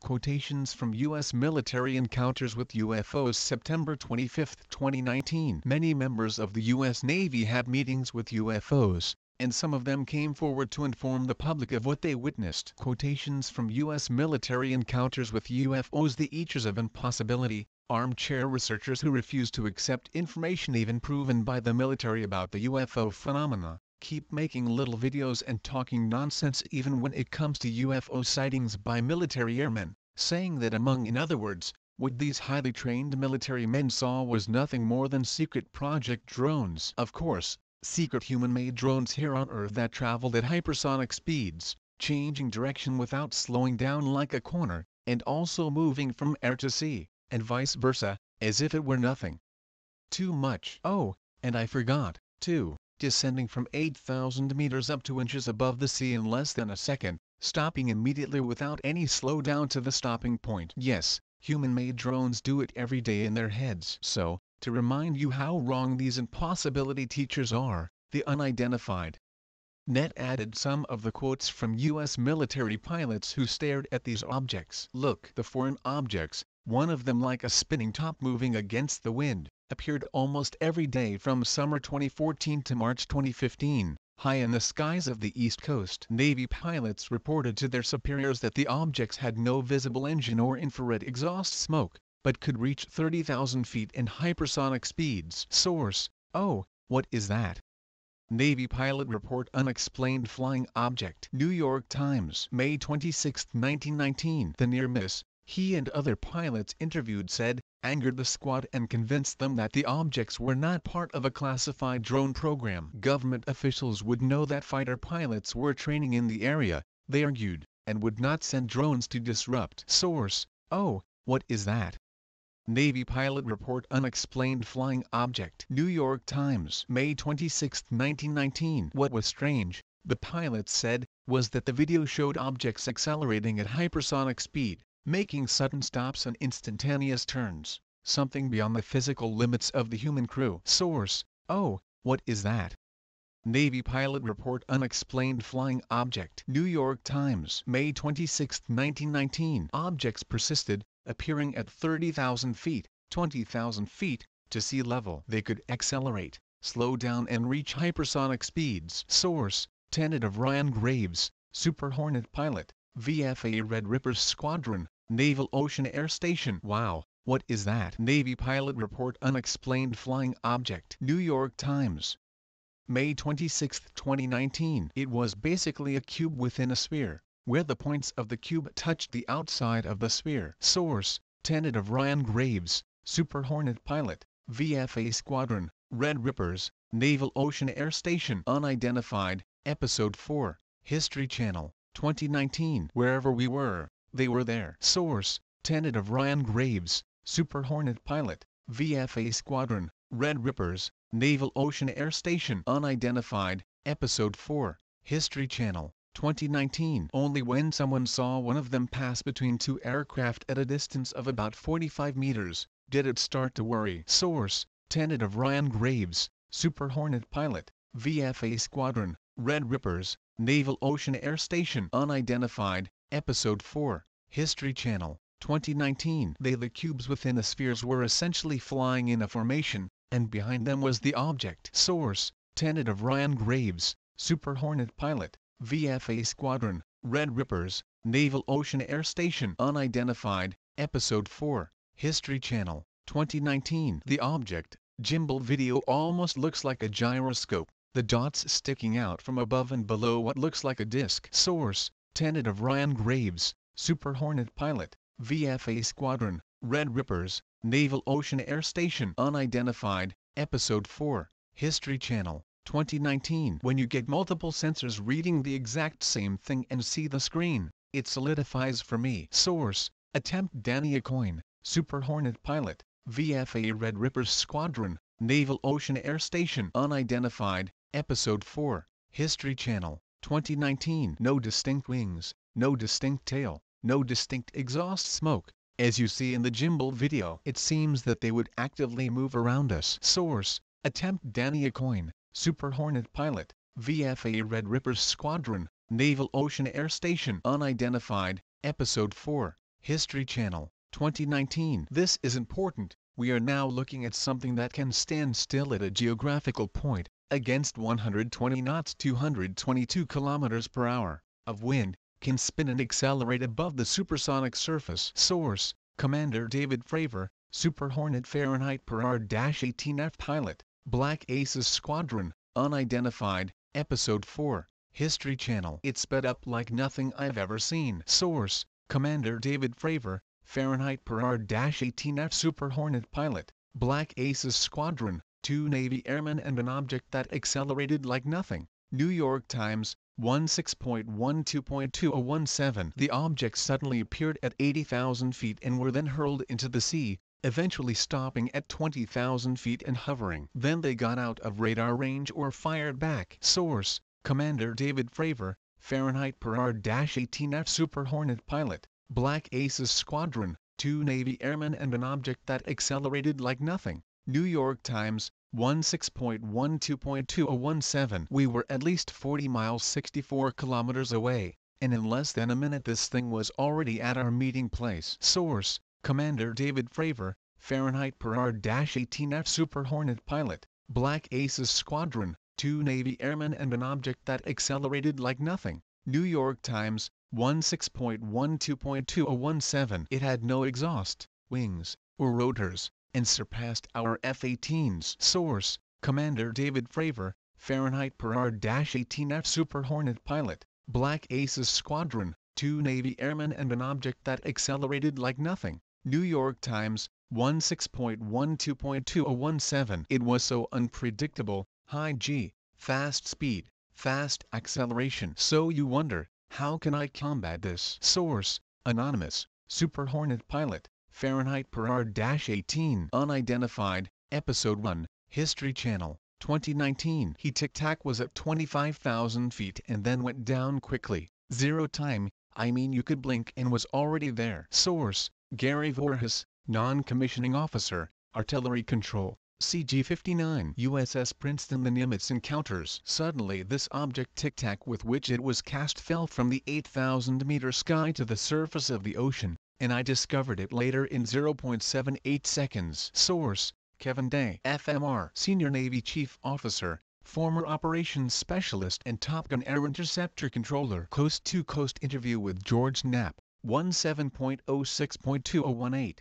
Quotations from U.S. military encounters with UFOs September 25, 2019. Many members of the U.S. Navy had meetings with UFOs, and some of them came forward to inform the public of what they witnessed. Quotations from U.S. military encounters with UFOs. The Eaters of Impossibility, armchair researchers who refuse to accept information even proven by the military about the UFO phenomena, keep making little videos and talking nonsense even when it comes to UFO sightings by military airmen, saying that in other words, what these highly trained military men saw was nothing more than secret project drones. Of course, secret human-made drones here on Earth that traveled at hypersonic speeds, changing direction without slowing down like a corner, and also moving from air to sea, and vice versa, as if it were nothing too much. Oh, and I forgot, too, descending from 8,000 meters up to inches above the sea in less than a second, stopping immediately without any slowdown to the stopping point. Yes, human-made drones do it every day in their heads. So, to remind you how wrong these impossibility teachers are, the unidentified net added some of the quotes from U.S. military pilots who stared at these objects. Look, the foreign objects, one of them like a spinning top moving against the wind, appeared almost every day from summer 2014 to March 2015, high in the skies of the East Coast. Navy pilots reported to their superiors that the objects had no visible engine or infrared exhaust smoke, but could reach 30,000 feet in hypersonic speeds. Source: oh, what is that? Navy pilot report unexplained flying object. New York Times, May 26, 1919. The near miss, he and other pilots interviewed said, angered the squad and convinced them that the objects were not part of a classified drone program. Government officials would know that fighter pilots were training in the area, they argued, and would not send drones to disrupt. Source: oh, what is that? Navy pilot report unexplained flying object. New York Times, May 26, 1919. What was strange, the pilots said, was that the video showed objects accelerating at hypersonic speed, making sudden stops and instantaneous turns, something beyond the physical limits of the human crew. Source: oh, what is that? Navy pilot report unexplained flying object. New York Times, May 26, 1919. Objects persisted, appearing at 30,000 feet, 20,000 feet, to sea level. They could accelerate, slow down and reach hypersonic speeds. Source: tenet of Ryan Graves, Super Hornet pilot, VFA Red Rippers Squadron, Naval Ocean Air Station. Wow, what is that? Navy pilot report unexplained flying object. New York Times, May 26, 2019. It was basically a cube within a sphere, where the points of the cube touched the outside of the sphere. Source: tenet of Ryan Graves, Super Hornet pilot, VFA Squadron, Red Rippers, Naval Ocean Air Station. Unidentified, Episode 4, History Channel, 2019. Wherever we were, they were there. Source: tenet of Ryan Graves, Super Hornet pilot, VFA Squadron, Red Rippers, Naval Ocean Air Station. Unidentified, Episode 4, History Channel, 2019. Only when someone saw one of them pass between two aircraft at a distance of about 45 meters, did it start to worry. Source: tenet of Ryan Graves, Super Hornet pilot, VFA Squadron, Red Rippers, Naval Ocean Air Station. Unidentified, Episode 4, History Channel, 2019. The cubes within the spheres were essentially flying in a formation, and behind them was the object. Source: tenet of Ryan Graves, Super Hornet pilot, VFA Squadron, Red Rippers, Naval Ocean Air Station. Unidentified, Episode 4, History Channel, 2019. The object, gimbal video, almost looks like a gyroscope, the dots sticking out from above and below what looks like a disc. Source: tenet of Ryan Graves, Super Hornet pilot, VFA Squadron, Red Rippers, Naval Ocean Air Station. Unidentified, Episode 4, History Channel, 2019. When you get multiple sensors reading the exact same thing and see the screen, it solidifies for me. Source: attempt Danny Acoin, Super Hornet pilot, VFA Red Rippers Squadron, Naval Ocean Air Station. Unidentified, Episode 4, History Channel, 2019. No distinct wings, no distinct tail, no distinct exhaust smoke. As you see in the gimbal video, it seems that they would actively move around us. Source: attempt Danny Acoin, Super Hornet pilot, VFA Red Rippers Squadron, Naval Ocean Air Station. Unidentified, Episode 4, History Channel, 2019. This is important. We are now looking at something that can stand still at a geographical point, against 120 knots 222 kilometers per hour, of wind, can spin and accelerate above the supersonic surface. Source: Commander David Fravor, Super Hornet Fahrenheit per hour-18F pilot, Black Aces Squadron, unidentified, Episode 4, History Channel. It sped up like nothing I've ever seen. Source: Commander David Fravor, Fahrenheit per hour-18F Super Hornet pilot, Black Aces Squadron, 2 Navy airmen and an object that accelerated like nothing. New York Times, 16.12.2017. The objects suddenly appeared at 80,000 feet and were then hurled into the sea, eventually stopping at 20,000 feet and hovering. Then they got out of radar range or fired back. Source: Commander David Fravor, Fahrenheit per hour-18F Super Hornet pilot, Black Aces Squadron, 2 Navy airmen and an object that accelerated like nothing. New York Times, 16.12.2017. We were at least 40 miles 64 kilometers away, and in less than a minute this thing was already at our meeting place. Source: Commander David Fravor, Fahrenheit per hour-18F Super Hornet pilot, Black Aces Squadron, 2 Navy airmen and an object that accelerated like nothing. New York Times, 16.12.2017. It had no exhaust, wings, or rotors, and surpassed our F-18s. Source: Commander David Fravor, Fahrenheit per hour-18F Super Hornet pilot, Black Aces Squadron, 2 Navy airmen and an object that accelerated like nothing. New York Times, 16.12.2017. It was so unpredictable, high G, fast speed, fast acceleration. So you wonder, how can I combat this? Source: Anonymous, Super Hornet pilot, Fahrenheit per hour-18, unidentified, Episode 1, History Channel, 2019. He tic-tac was at 25,000 feet and then went down quickly. Zero time, I mean you could blink and was already there. Source: Gary Voorhis, non-commissioning officer, Artillery Control, CG-59. USS Princeton. The Nimitz encounters. Suddenly this object tic-tac with which it was cast fell from the 8,000-meter sky to the surface of the ocean, and I discovered it later in 0.78 seconds. Source: Kevin Day, FMR, Senior Navy Chief Officer, former Operations Specialist and Top Gun Air Interceptor Controller. Coast to Coast interview with George Knapp, 17.06.2018.